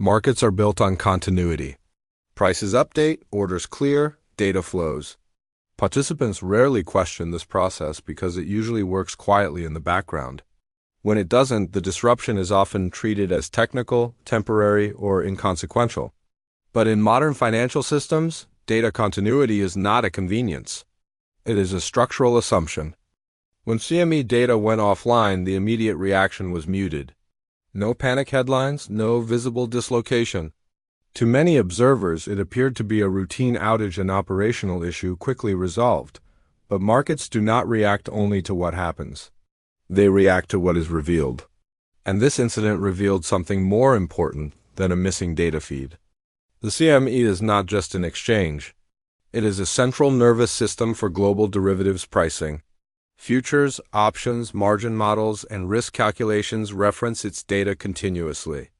Markets are built on continuity. Prices update, orders clear, data flows. Participants rarely question this process because it usually works quietly in the background. When it doesn't, the disruption is often treated as technical, temporary, or inconsequential. But in modern financial systems, data continuity is not a convenience. It is a structural assumption. When CME data went offline, the immediate reaction was muted. No panic headlines, no visible dislocation. To many observers, it appeared to be a routine outage and operational issue quickly resolved. But markets do not react only to what happens. They react to what is revealed. And this incident revealed something more important than a missing data feed. The CME is not just an exchange. It is a central nervous system for global derivatives pricing. Futures, options, margin models, and risk calculations reference its data continuously.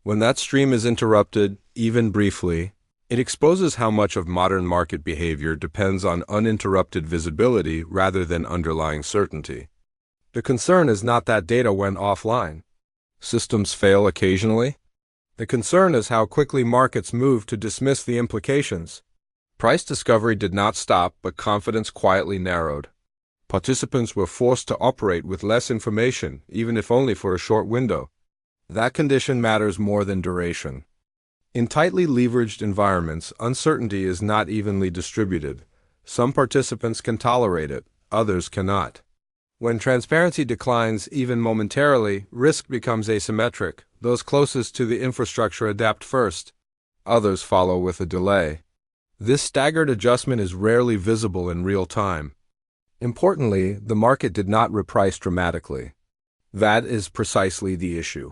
When that stream is interrupted, even briefly, it exposes how much of modern market behavior depends on uninterrupted visibility rather than underlying certainty. The concern is not that data went offline. Systems fail occasionally. The concern is how quickly markets move to dismiss the implications. Price discovery did not stop, but confidence quietly narrowed. Participants were forced to operate with less information, even if only for a short window. That condition matters more than duration. In tightly leveraged environments, uncertainty is not evenly distributed. Some participants can tolerate it, others cannot. When transparency declines, even momentarily, risk becomes asymmetric. Those closest to the infrastructure adapt first. Others follow with a delay. This staggered adjustment is rarely visible in real time. Importantly, the market did not reprice dramatically. That is precisely the issue.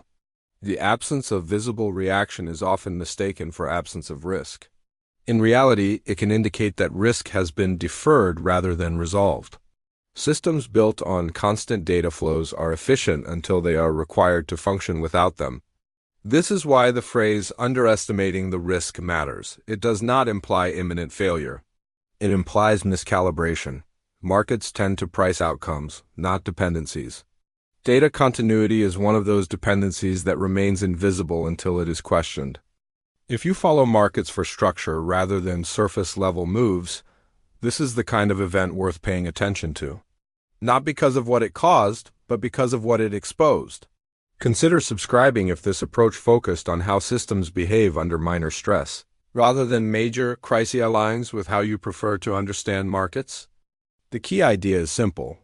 The absence of visible reaction is often mistaken for absence of risk. In reality, it can indicate that risk has been deferred rather than resolved. Systems built on constant data flows are efficient until they are required to function without them. This is why the phrase underestimating the risk matters. It does not imply imminent failure. It implies miscalibration. Markets tend to price outcomes, not dependencies. Data continuity is one of those dependencies that remains invisible until it is questioned. If you follow markets for structure rather than surface-level moves, this is the kind of event worth paying attention to. Not because of what it caused, but because of what it exposed. Consider subscribing if this approach focused on how systems behave under minor stress, rather than major crisis aligns with how you prefer to understand markets. The key idea is simple.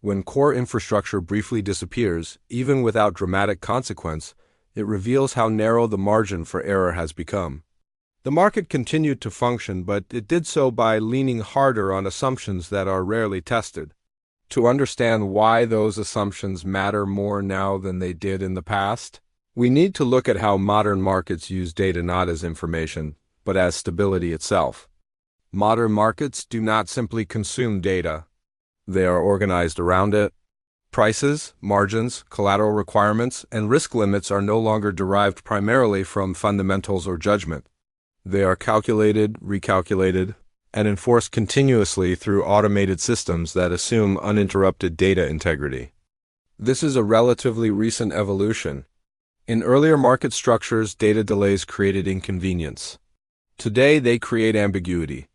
When core infrastructure briefly disappears, even without dramatic consequence, it reveals how narrow the margin for error has become. The market continued to function, but it did so by leaning harder on assumptions that are rarely tested. To understand why those assumptions matter more now than they did in the past, we need to look at how modern markets use data not as information, but as stability itself. Modern markets do not simply consume data. They are organized around it. Prices, margins, collateral requirements, and risk limits are no longer derived primarily from fundamentals or judgment. They are calculated, recalculated, and enforced continuously through automated systems that assume uninterrupted data integrity. This is a relatively recent evolution. In earlier market structures, data delays created inconvenience. Today, they create ambiguity.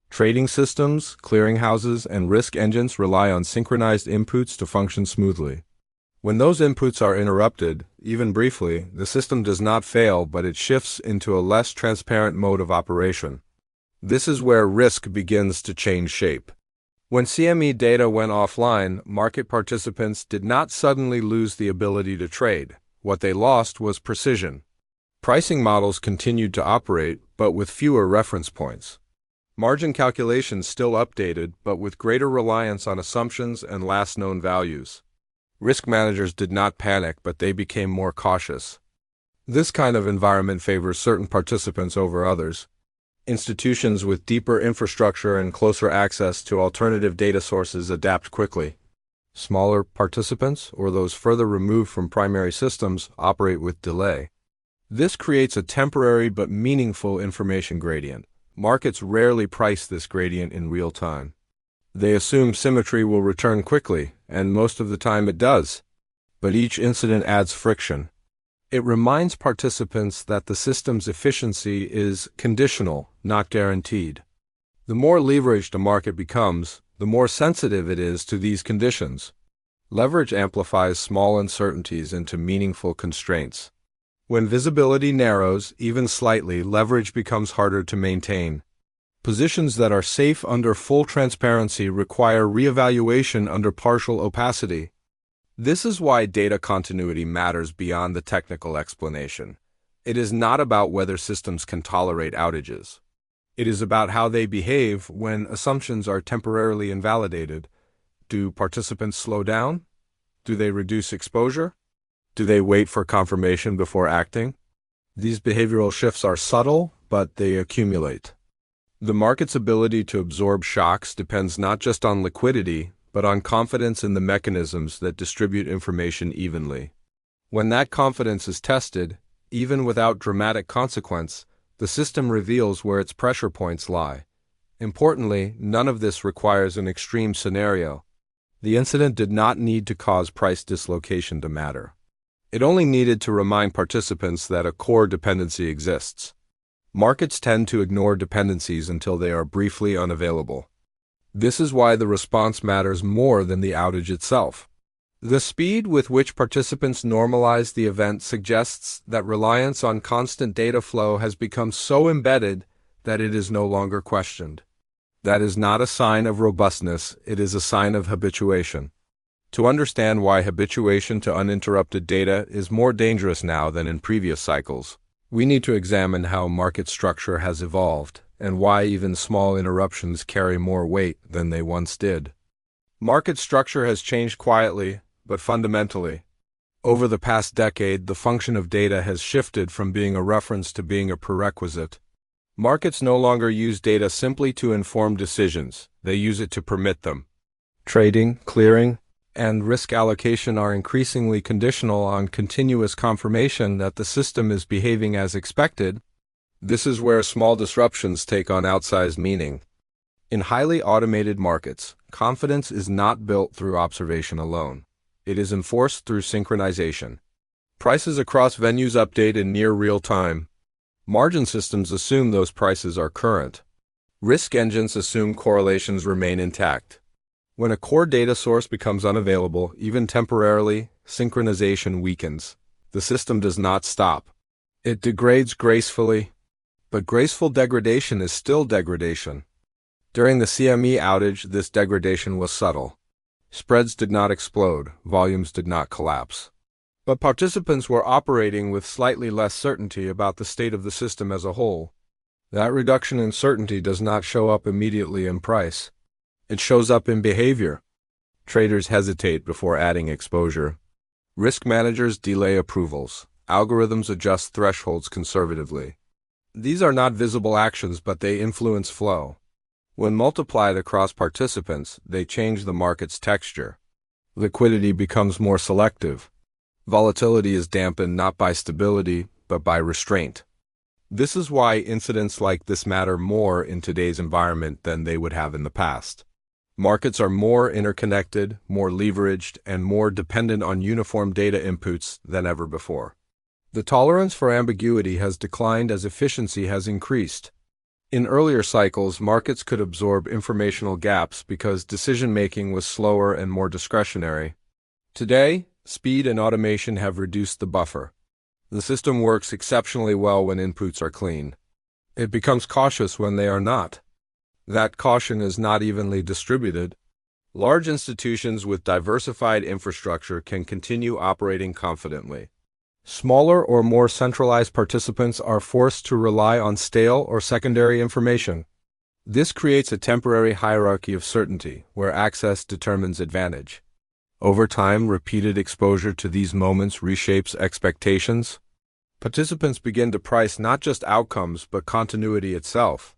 Trading systems, clearinghouses, and risk engines rely on synchronized inputs to function smoothly. When those inputs are interrupted, even briefly, the system does not fail, but it shifts into a less transparent mode of operation. This is where risk begins to change shape. When CME data went offline, market participants did not suddenly lose the ability to trade. What they lost was precision. Pricing models continued to operate, but with fewer reference points. Margin calculations still updated, but with greater reliance on assumptions and last known values. Risk managers did not panic, but they became more cautious. This kind of environment favors certain participants over others. Institutions with deeper infrastructure and closer access to alternative data sources adapt quickly. Smaller participants, or those further removed from primary systems, operate with delay. This creates a temporary but meaningful information gradient. Markets rarely price this gradient in real time. They assume symmetry will return quickly, and most of the time it does. But each incident adds friction. It reminds participants that the system's efficiency is conditional, not guaranteed. The more leveraged a market becomes, the more sensitive it is to these conditions. Leverage amplifies small uncertainties into meaningful constraints. When visibility narrows, even slightly, leverage becomes harder to maintain. Positions that are safe under full transparency require reevaluation under partial opacity. This is why data continuity matters beyond the technical explanation. It is not about whether systems can tolerate outages. It is about how they behave when assumptions are temporarily invalidated. Do participants slow down? Do they reduce exposure? Do they wait for confirmation before acting? These behavioral shifts are subtle, but they accumulate. The market's ability to absorb shocks depends not just on liquidity, but on confidence in the mechanisms that distribute information evenly. When that confidence is tested, even without dramatic consequence, the system reveals where its pressure points lie. Importantly, none of this requires an extreme scenario. The incident did not need to cause price dislocation to matter. It only needed to remind participants that a core dependency exists. Markets tend to ignore dependencies until they are briefly unavailable. This is why the response matters more than the outage itself. The speed with which participants normalize the event suggests that reliance on constant data flow has become so embedded that it is no longer questioned. That is not a sign of robustness, it is a sign of habituation. To understand why habituation to uninterrupted data is more dangerous now than in previous cycles, we need to examine how market structure has evolved and why even small interruptions carry more weight than they once did. Market structure has changed quietly, but fundamentally. Over the past decade, the function of data has shifted from being a reference to being a prerequisite. Markets no longer use data simply to inform decisions, they use it to permit them. Trading, clearing, and risk allocation are increasingly conditional on continuous confirmation that the system is behaving as expected. This is where small disruptions take on outsized meaning. In highly automated markets, confidence is not built through observation alone. It is enforced through synchronization. Prices across venues update in near real time. Margin systems assume those prices are current. Risk engines assume correlations remain intact. When a core data source becomes unavailable, even temporarily, synchronization weakens. The system does not stop. It degrades gracefully, but graceful degradation is still degradation. During the CME outage, this degradation was subtle. Spreads did not explode, volumes did not collapse. But participants were operating with slightly less certainty about the state of the system as a whole. That reduction in certainty does not show up immediately in price. It shows up in behavior. Traders hesitate before adding exposure. Risk managers delay approvals. Algorithms adjust thresholds conservatively. These are not visible actions, but they influence flow. When multiplied across participants, they change the market's texture. Liquidity becomes more selective. Volatility is dampened not by stability, but by restraint. This is why incidents like this matter more in today's environment than they would have in the past. Markets are more interconnected, more leveraged, and more dependent on uniform data inputs than ever before. The tolerance for ambiguity has declined as efficiency has increased. In earlier cycles, markets could absorb informational gaps because decision-making was slower and more discretionary. Today, speed and automation have reduced the buffer. The system works exceptionally well when inputs are clean. It becomes cautious when they are not. That caution is not evenly distributed. Large institutions with diversified infrastructure can continue operating confidently. Smaller or more centralized participants are forced to rely on stale or secondary information. This creates a temporary hierarchy of certainty, where access determines advantage. Over time, repeated exposure to these moments reshapes expectations. Participants begin to price not just outcomes, but continuity itself.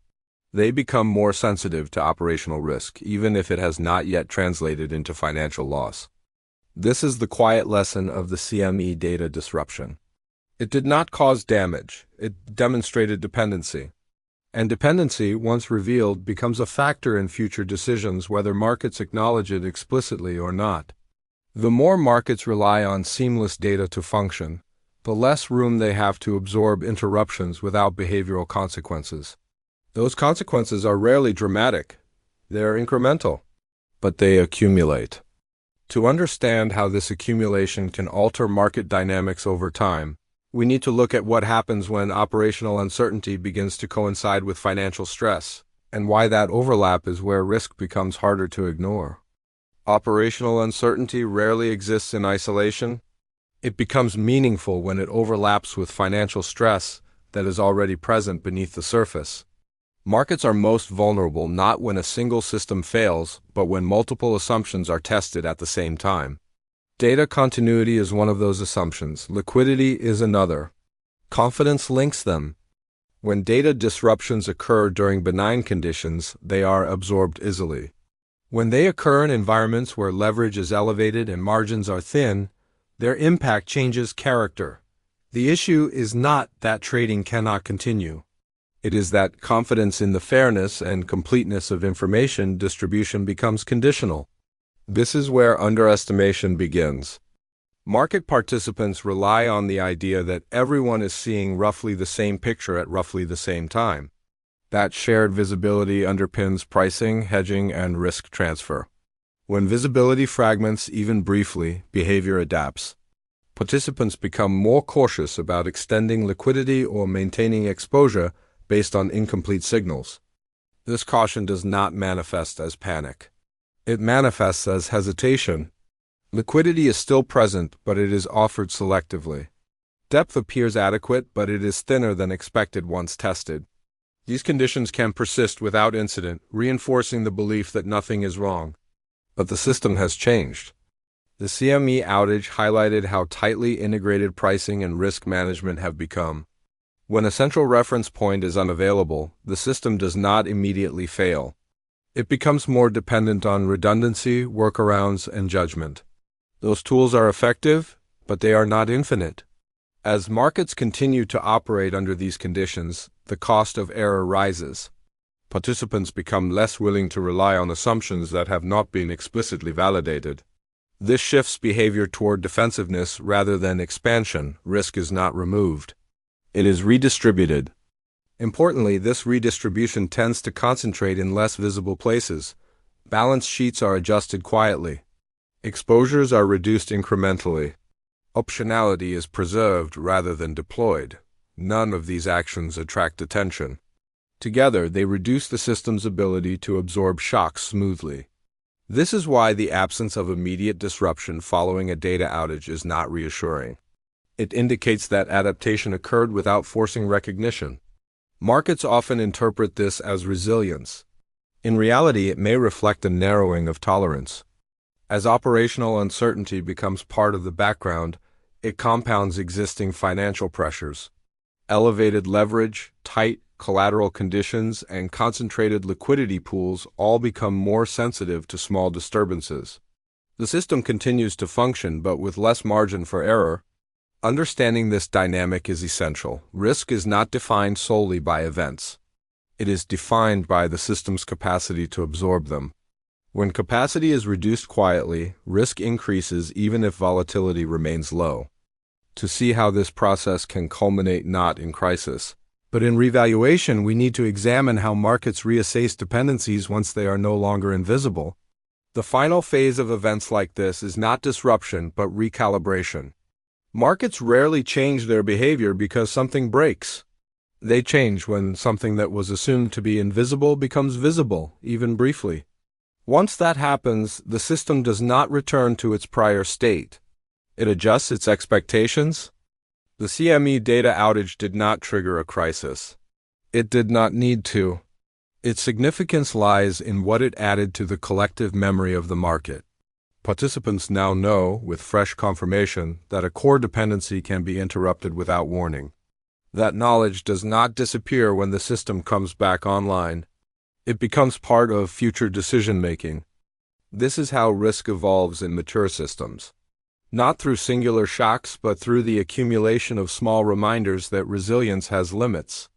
They become more sensitive to operational risk, even if it has not yet translated into financial loss. This is the quiet lesson of the CME data disruption. It did not cause damage, it demonstrated dependency. And dependency, once revealed, becomes a factor in future decisions whether markets acknowledge it explicitly or not. The more markets rely on seamless data to function, the less room they have to absorb interruptions without behavioral consequences. Those consequences are rarely dramatic. They're incremental, but they accumulate. To understand how this accumulation can alter market dynamics over time, we need to look at what happens when operational uncertainty begins to coincide with financial stress, and why that overlap is where risk becomes harder to ignore. Operational uncertainty rarely exists in isolation. It becomes meaningful when it overlaps with financial stress that is already present beneath the surface. Markets are most vulnerable not when a single system fails, but when multiple assumptions are tested at the same time. Data continuity is one of those assumptions. Liquidity is another. Confidence links them. When data disruptions occur during benign conditions, they are absorbed easily. When they occur in environments where leverage is elevated and margins are thin, their impact changes character. The issue is not that trading cannot continue. It is that confidence in the fairness and completeness of information distribution becomes conditional. This is where underestimation begins. Market participants rely on the idea that everyone is seeing roughly the same picture at roughly the same time. That shared visibility underpins pricing, hedging, and risk transfer. When visibility fragments even briefly, behavior adapts. Participants become more cautious about extending liquidity or maintaining exposure based on incomplete signals. This caution does not manifest as panic. It manifests as hesitation. Liquidity is still present, but it is offered selectively. Depth appears adequate, but it is thinner than expected once tested. These conditions can persist without incident, reinforcing the belief that nothing is wrong. But the system has changed. The CME outage highlighted how tightly integrated pricing and risk management have become. When a central reference point is unavailable, the system does not immediately fail. It becomes more dependent on redundancy, workarounds, and judgment. Those tools are effective, but they are not infinite. As markets continue to operate under these conditions, the cost of error rises. Participants become less willing to rely on assumptions that have not been explicitly validated. This shifts behavior toward defensiveness rather than expansion. Risk is not removed. It is redistributed. Importantly, this redistribution tends to concentrate in less visible places. Balance sheets are adjusted quietly. Exposures are reduced incrementally. Optionality is preserved rather than deployed. None of these actions attract attention. Together, they reduce the system's ability to absorb shocks smoothly. This is why the absence of immediate disruption following a data outage is not reassuring. It indicates that adaptation occurred without forcing recognition. Markets often interpret this as resilience. In reality, it may reflect a narrowing of tolerance. As operational uncertainty becomes part of the background, it compounds existing financial pressures. Elevated leverage, tight collateral conditions, and concentrated liquidity pools all become more sensitive to small disturbances. The system continues to function, but with less margin for error. Understanding this dynamic is essential. Risk is not defined solely by events. It is defined by the system's capacity to absorb them. When capacity is reduced quietly, risk increases even if volatility remains low. To see how this process can culminate not in crisis, but in revaluation, we need to examine how markets reassess dependencies once they are no longer invisible. The final phase of events like this is not disruption, but recalibration. Markets rarely change their behavior because something breaks. They change when something that was assumed to be invisible becomes visible, even briefly. Once that happens, the system does not return to its prior state. It adjusts its expectations. The CME data outage did not trigger a crisis. It did not need to. Its significance lies in what it added to the collective memory of the market. Participants now know, with fresh confirmation, that a core dependency can be interrupted without warning. That knowledge does not disappear when the system comes back online. It becomes part of future decision-making. This is how risk evolves in mature systems. Not through singular shocks, but through the accumulation of small reminders that resilience has limits.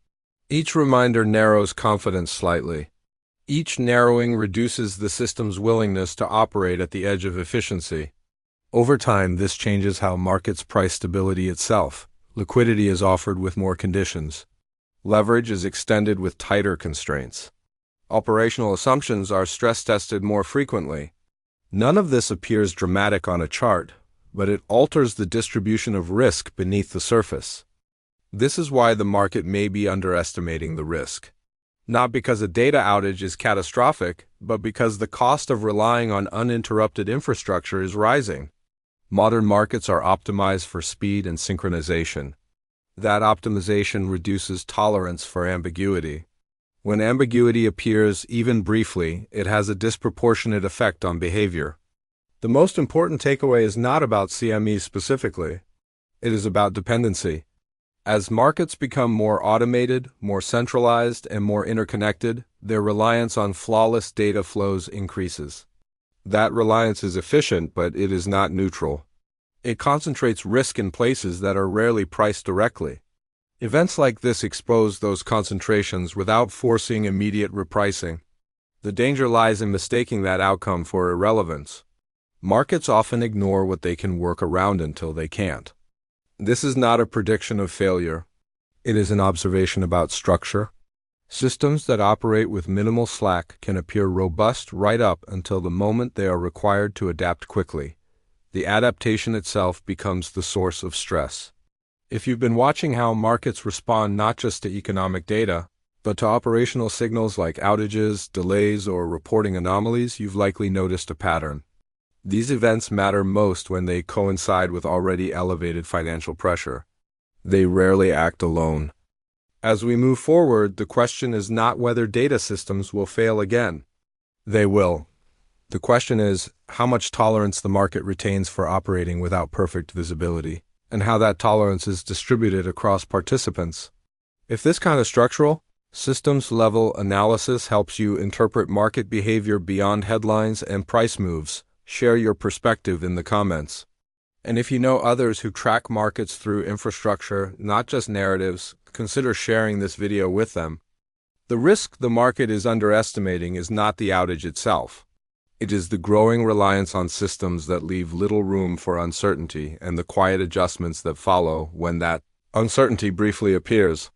Each reminder narrows confidence slightly. Each narrowing reduces the system's willingness to operate at the edge of efficiency. Over time, this changes how markets price stability itself. Liquidity is offered with more conditions. Leverage is extended with tighter constraints. Operational assumptions are stress-tested more frequently. None of this appears dramatic on a chart, but it alters the distribution of risk beneath the surface. This is why the market may be underestimating the risk. Not because a data outage is catastrophic, but because the cost of relying on uninterrupted infrastructure is rising. Modern markets are optimized for speed and synchronization. That optimization reduces tolerance for ambiguity. When ambiguity appears, even briefly, it has a disproportionate effect on behavior. The most important takeaway is not about CME specifically. It is about dependency. As markets become more automated, more centralized, and more interconnected, their reliance on flawless data flows increases. That reliance is efficient, but it is not neutral. It concentrates risk in places that are rarely priced directly. Events like this expose those concentrations without forcing immediate repricing. The danger lies in mistaking that outcome for irrelevance. Markets often ignore what they can work around until they can't. This is not a prediction of failure. It is an observation about structure. Systems that operate with minimal slack can appear robust right up until the moment they are required to adapt quickly. The adaptation itself becomes the source of stress. If you've been watching how markets respond not just to economic data, but to operational signals like outages, delays, or reporting anomalies, you've likely noticed a pattern. These events matter most when they coincide with already elevated financial pressure. They rarely act alone. As we move forward, the question is not whether data systems will fail again. They will. The question is how much tolerance the market retains for operating without perfect visibility, and how that tolerance is distributed across participants. If this kind of structural, systems-level analysis helps you interpret market behavior beyond headlines and price moves, share your perspective in the comments. And if you know others who track markets through infrastructure, not just narratives, consider sharing this video with them. The risk the market is underestimating is not the outage itself. It is the growing reliance on systems that leave little room for uncertainty and the quiet adjustments that follow when that uncertainty briefly appears.